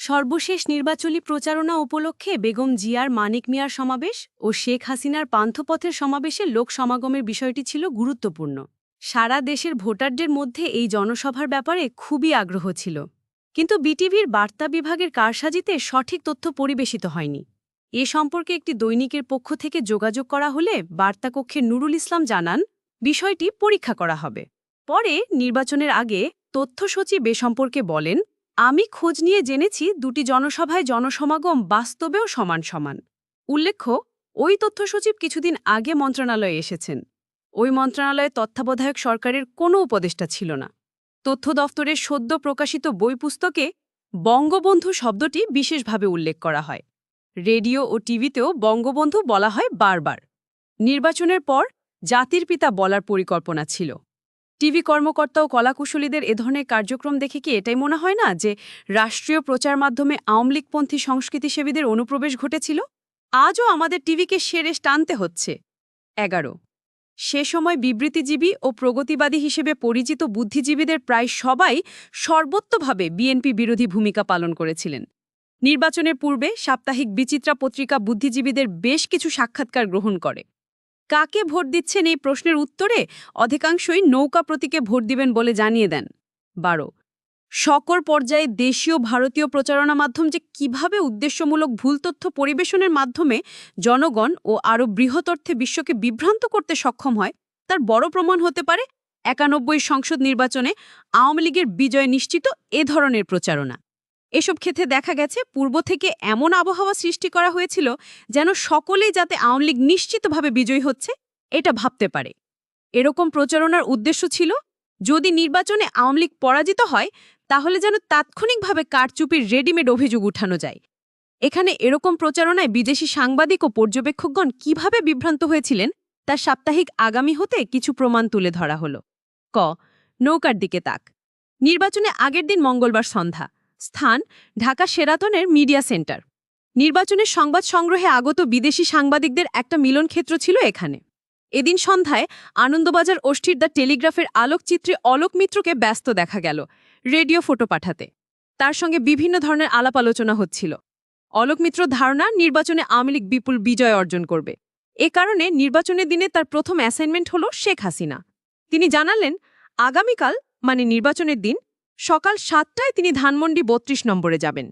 সর্বশেষ নির্বাচনী প্রচারণা উপলক্ষে বেগম জিয়ার মানিক মিয়ার সমাবেশ ও শেখ হাসিনার পান্থপথের সমাবেশে লোক সমাগমের বিষয়টি ছিল গুরুত্বপূর্ণ। সারা দেশের ভোটারদের মধ্যে এই জনসভার ব্যাপারে খুবই আগ্রহ ছিল। কিন্তু বিটিভির বার্তা বিভাগের কারসাজিতে সঠিক তথ্য পরিবেশিত হয়নি। এ সম্পর্কে একটি দৈনিকের পক্ষ থেকে যোগাযোগ করা হলে বার্তাকক্ষের নুরুল ইসলাম জানান, বিষয়টি পরীক্ষা করা হবে। পরে নির্বাচনের আগে তথ্য সচিব এ সম্পর্কে বলেন, আমি খোঁজ নিয়ে জেনেছি দুটি জনসভায় জনসমাগম বাস্তবেও সমান সমান। উল্লেখ্য, ওই তথ্য সচিব কিছুদিন আগে মন্ত্রণালয়ে এসেছেন। ওই মন্ত্রণালয়ে তত্ত্বাবধায়ক সরকারের কোনো উপদেষ্টা ছিল না। তথ্য দফতরের সদ্য প্রকাশিত বই পুস্তকে বঙ্গবন্ধু শব্দটি বিশেষভাবে উল্লেখ করা হয়। রেডিও ও টিভিতেও বঙ্গবন্ধু বলা হয় বারবার। নির্বাচনের পর জাতির পিতা বলার পরিকল্পনা ছিল। টিভি কর্মকর্তা ও কলাকুশলীদের এ ধরনের কার্যক্রম দেখে কি এটাই মনে হয় না যে রাষ্ট্রীয় প্রচার মাধ্যমে আওয়ামী লীগপন্থী সংস্কৃতিসেবীদের অনুপ্রবেশ ঘটেছিল? আজও আমাদের টিভিকে সেরেশ টানতে হচ্ছে। ১১ সে সময় বিবৃতিজীবী ও প্রগতিবাদী হিসেবে পরিচিত বুদ্ধিজীবীদের প্রায় সবাই সর্বত্রভাবে বিএনপি বিরোধী ভূমিকা পালন করেছিলেন। নির্বাচনের পূর্বে সাপ্তাহিক বিচিত্রা পত্রিকা বুদ্ধিজীবীদের বেশ কিছু সাক্ষাৎকার গ্রহণ করে। কাকে ভোট দিচ্ছেন এই প্রশ্নের উত্তরে অধিকাংশই নৌকা প্রতীকে ভোট দিবেন বলে জানিয়ে দেন। ১২ সকল পর্যায়ে দেশীয় ভারতীয় প্রচারণা মাধ্যম যে কিভাবে উদ্দেশ্যমূলক ভুল তথ্য পরিবেশনের মাধ্যমে জনগণ ও আরও বৃহৎ অর্থে বিশ্বকে বিভ্রান্ত করতে সক্ষম হয়, তার বড় প্রমাণ হতে পারে ৯১ সংসদ নির্বাচনে আওয়ামী লীগের বিজয় নিশ্চিত এ ধরনের প্রচারণা। এসব ক্ষেত্রে দেখা গেছে পূর্ব থেকে এমন আবহাওয়া সৃষ্টি করা হয়েছিল যেন সকলেই যাতে আওয়ামী লীগ নিশ্চিতভাবে বিজয়ী হচ্ছে এটা ভাবতে পারে। এরকম প্রচারণার উদ্দেশ্য ছিল, যদি নির্বাচনে আওয়ামী লীগ পরাজিত হয় তাহলে যেন তাৎক্ষণিকভাবে কারচুপির রেডিমেড অভিযোগ উঠানো যায়। এখানে এরকম প্রচারণায় বিদেশি সাংবাদিক ও পর্যবেক্ষকগণ কিভাবে বিভ্রান্ত হয়েছিলেন তার সাপ্তাহিক আগামী হতে কিছু প্রমাণ তুলে ধরা হল। ক নৌকার দিকে তাক। নির্বাচনে আগের দিন মঙ্গলবার সন্ধ্যা। স্থান ঢাকা শেরাটনের মিডিয়া সেন্টার। নির্বাচনের সংবাদ সংগ্রহে আগত বিদেশি সাংবাদিকদের একটা মিলনক্ষেত্র ছিল এখানে। এদিন সন্ধ্যায় আনন্দবাজার ওষ্ঠীর দ্য টেলিগ্রাফের আলোকচিত্রে অলোক মিত্রকে ব্যস্ত দেখা গেল রেডিও ফটো পাঠাতে। তার সঙ্গে বিভিন্ন ধরনের আলাপ আলোচনা হচ্ছিল। অলোক মিত্র ধারণা নির্বাচনে আওয়ামী লীগ বিপুল বিজয় অর্জন করবে। এ কারণে নির্বাচনের দিনে তার প্রথম অ্যাসাইনমেন্ট হল শেখ হাসিনা। তিনি জানালেন, আগামীকাল মানে নির্বাচনের দিন সকাল ৭টায় তিনি ধানমন্ডি ৩২ নম্বরে যাবেন।